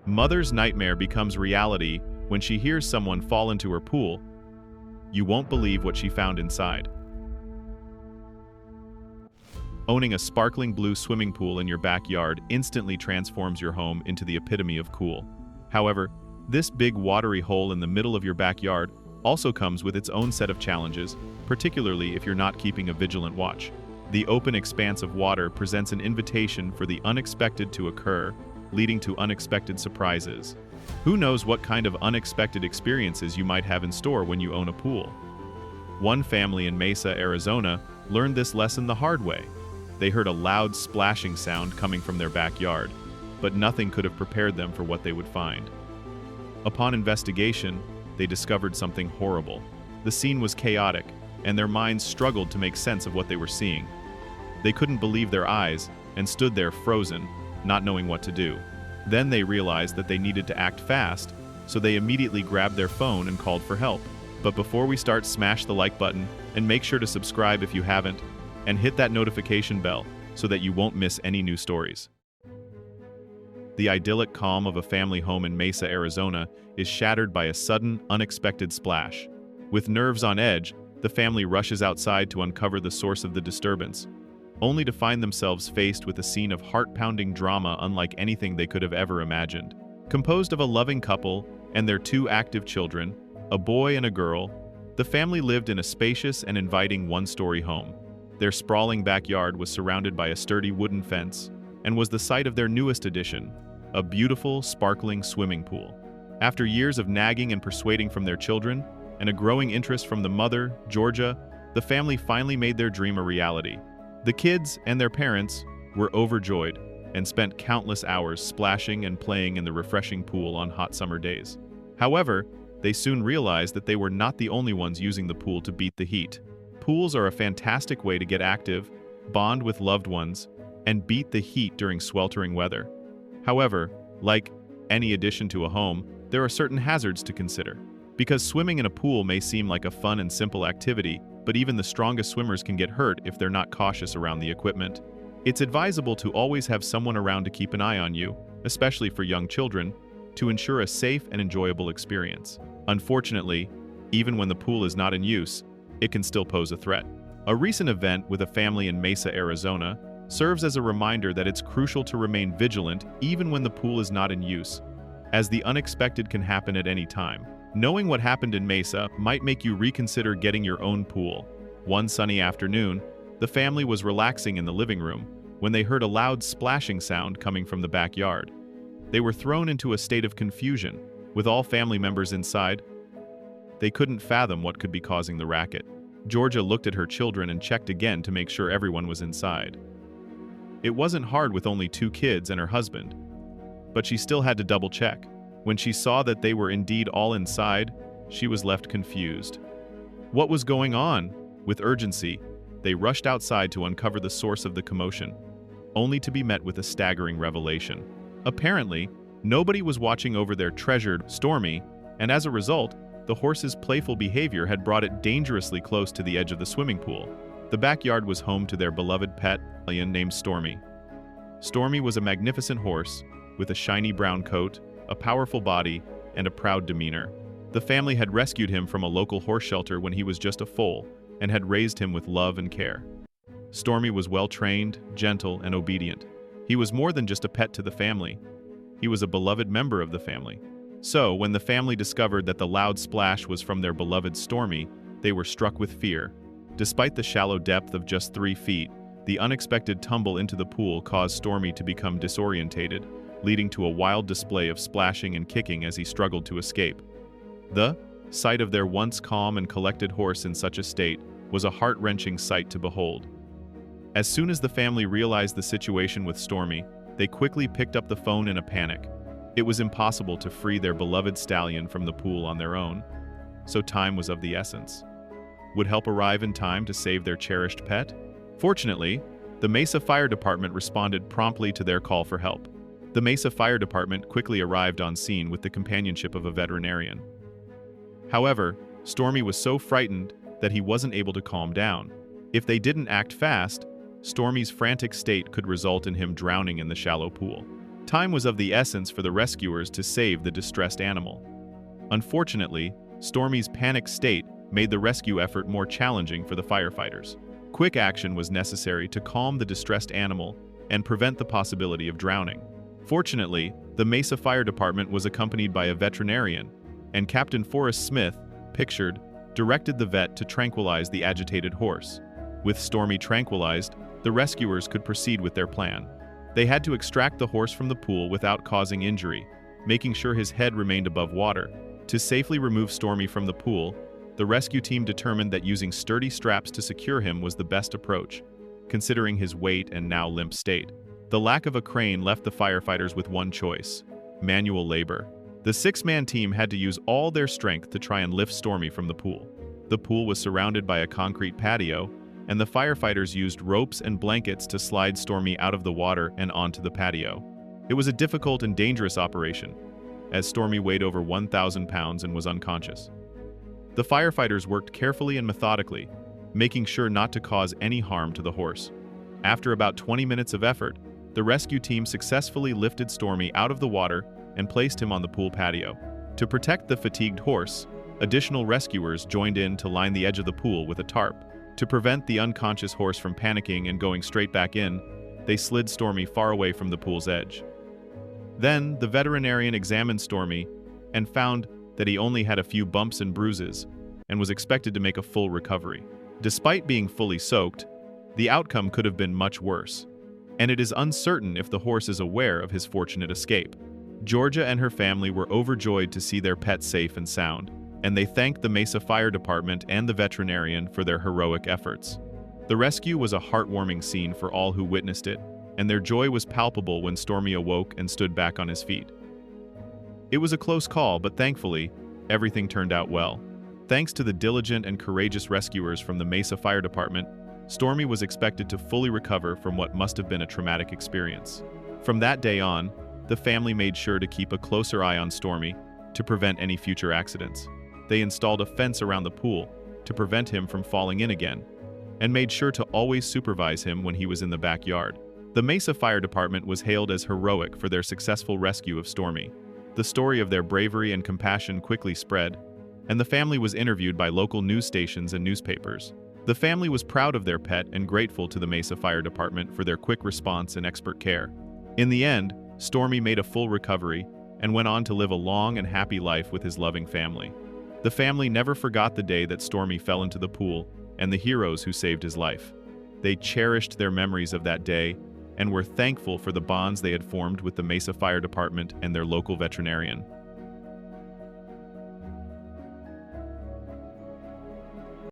Mother's nightmare becomes reality when she hears someone fall into her pool. You won't believe what she found inside. Owning a sparkling blue swimming pool in your backyard instantly transforms your home into the epitome of cool. However, this big watery hole in the middle of your backyard also comes with its own set of challenges, particularly if you're not keeping a vigilant watch. The open expanse of water presents an invitation for the unexpected to occur, leading to unexpected surprises. Who knows what kind of unexpected experiences you might have in store when you own a pool? One family in Mesa, Arizona, learned this lesson the hard way. They heard a loud splashing sound coming from their backyard, but nothing could have prepared them for what they would find. Upon investigation, they discovered something horrible. The scene was chaotic, and their minds struggled to make sense of what they were seeing. They couldn't believe their eyes and stood there frozen, not knowing what to do. Then they realized that they needed to act fast, so they immediately grabbed their phone and called for help. But before we start, smash the like button and make sure to subscribe if you haven't, and hit that notification bell so that you won't miss any new stories. The idyllic calm of a family home in Mesa, Arizona is shattered by a sudden, unexpected splash. With nerves on edge, the family rushes outside to uncover the source of the disturbance, only to find themselves faced with a scene of heart-pounding drama unlike anything they could have ever imagined. Composed of a loving couple and their two active children, a boy and a girl, the family lived in a spacious and inviting one-story home. Their sprawling backyard was surrounded by a sturdy wooden fence and was the site of their newest addition, a beautiful, sparkling swimming pool. After years of nagging and persuading from their children, and a growing interest from the mother, Georgia, the family finally made their dream a reality. The kids and their parents were overjoyed and spent countless hours splashing and playing in the refreshing pool on hot summer days. However, they soon realized that they were not the only ones using the pool to beat the heat. Pools are a fantastic way to get active, bond with loved ones, and beat the heat during sweltering weather. However, like any addition to a home, there are certain hazards to consider. Because swimming in a pool may seem like a fun and simple activity, but even the strongest swimmers can get hurt if they're not cautious around the equipment. It's advisable to always have someone around to keep an eye on you, especially for young children, to ensure a safe and enjoyable experience. Unfortunately, even when the pool is not in use, it can still pose a threat. A recent event with a family in Mesa, Arizona, serves as a reminder that it's crucial to remain vigilant even when the pool is not in use, as the unexpected can happen at any time. Knowing what happened in Mesa might make you reconsider getting your own pool. One sunny afternoon, the family was relaxing in the living room when they heard a loud splashing sound coming from the backyard. They were thrown into a state of confusion, with all family members inside. They couldn't fathom what could be causing the racket. Georgia looked at her children and checked again to make sure everyone was inside. It wasn't hard with only 2 kids and her husband, but she still had to double-check. When she saw that they were indeed all inside, she was left confused. What was going on? With urgency, they rushed outside to uncover the source of the commotion, only to be met with a staggering revelation. Apparently, nobody was watching over their treasured Stormy, and as a result, the horse's playful behavior had brought it dangerously close to the edge of the swimming pool. The backyard was home to their beloved pet, named Stormy. Stormy was a magnificent horse, with a shiny brown coat, a powerful body, and a proud demeanor. The family had rescued him from a local horse shelter when he was just a foal, and had raised him with love and care. Stormy was well-trained, gentle, and obedient. He was more than just a pet to the family. He was a beloved member of the family. So, when the family discovered that the loud splash was from their beloved Stormy, they were struck with fear. Despite the shallow depth of just 3 feet, the unexpected tumble into the pool caused Stormy to become disorientated, leading to a wild display of splashing and kicking as he struggled to escape. The sight of their once calm and collected horse in such a state was a heart-wrenching sight to behold. As soon as the family realized the situation with Stormy, they quickly picked up the phone in a panic. It was impossible to free their beloved stallion from the pool on their own, so time was of the essence. Would help arrive in time to save their cherished pet? Fortunately, the Mesa Fire Department responded promptly to their call for help. The Mesa Fire Department quickly arrived on scene with the companionship of a veterinarian. However, Stormy was so frightened that he wasn't able to calm down. If they didn't act fast, Stormy's frantic state could result in him drowning in the shallow pool. Time was of the essence for the rescuers to save the distressed animal. Unfortunately, Stormy's panicked state made the rescue effort more challenging for the firefighters. Quick action was necessary to calm the distressed animal and prevent the possibility of drowning. Fortunately, the Mesa Fire Department was accompanied by a veterinarian, and Captain Forrest Smith, pictured, directed the vet to tranquilize the agitated horse. With Stormy tranquilized, the rescuers could proceed with their plan. They had to extract the horse from the pool without causing injury, making sure his head remained above water. To safely remove Stormy from the pool, the rescue team determined that using sturdy straps to secure him was the best approach, considering his weight and now limp state. The lack of a crane left the firefighters with one choice: manual labor. The six-man team had to use all their strength to try and lift Stormy from the pool. The pool was surrounded by a concrete patio, and the firefighters used ropes and blankets to slide Stormy out of the water and onto the patio. It was a difficult and dangerous operation, as Stormy weighed over 1,000 pounds and was unconscious. The firefighters worked carefully and methodically, making sure not to cause any harm to the horse. After about 20 minutes of effort, the rescue team successfully lifted Stormy out of the water and placed him on the pool patio. To protect the fatigued horse, additional rescuers joined in to line the edge of the pool with a tarp. To prevent the unconscious horse from panicking and going straight back in, they slid Stormy far away from the pool's edge. Then, the veterinarian examined Stormy and found that he only had a few bumps and bruises and was expected to make a full recovery. Despite being fully soaked, the outcome could have been much worse, and it is uncertain if the horse is aware of his fortunate escape. Georgia and her family were overjoyed to see their pet safe and sound, and they thanked the Mesa Fire Department and the veterinarian for their heroic efforts. The rescue was a heartwarming scene for all who witnessed it, and their joy was palpable when Stormy awoke and stood back on his feet. It was a close call, but thankfully, everything turned out well. Thanks to the diligent and courageous rescuers from the Mesa Fire Department, Stormy was expected to fully recover from what must have been a traumatic experience. From that day on, the family made sure to keep a closer eye on Stormy to prevent any future accidents. They installed a fence around the pool to prevent him from falling in again, and made sure to always supervise him when he was in the backyard. The Mesa Fire Department was hailed as heroic for their successful rescue of Stormy. The story of their bravery and compassion quickly spread, and the family was interviewed by local news stations and newspapers. The family was proud of their pet and grateful to the Mesa Fire Department for their quick response and expert care. In the end, Stormy made a full recovery and went on to live a long and happy life with his loving family. The family never forgot the day that Stormy fell into the pool and the heroes who saved his life. They cherished their memories of that day and were thankful for the bonds they had formed with the Mesa Fire Department and their local veterinarian.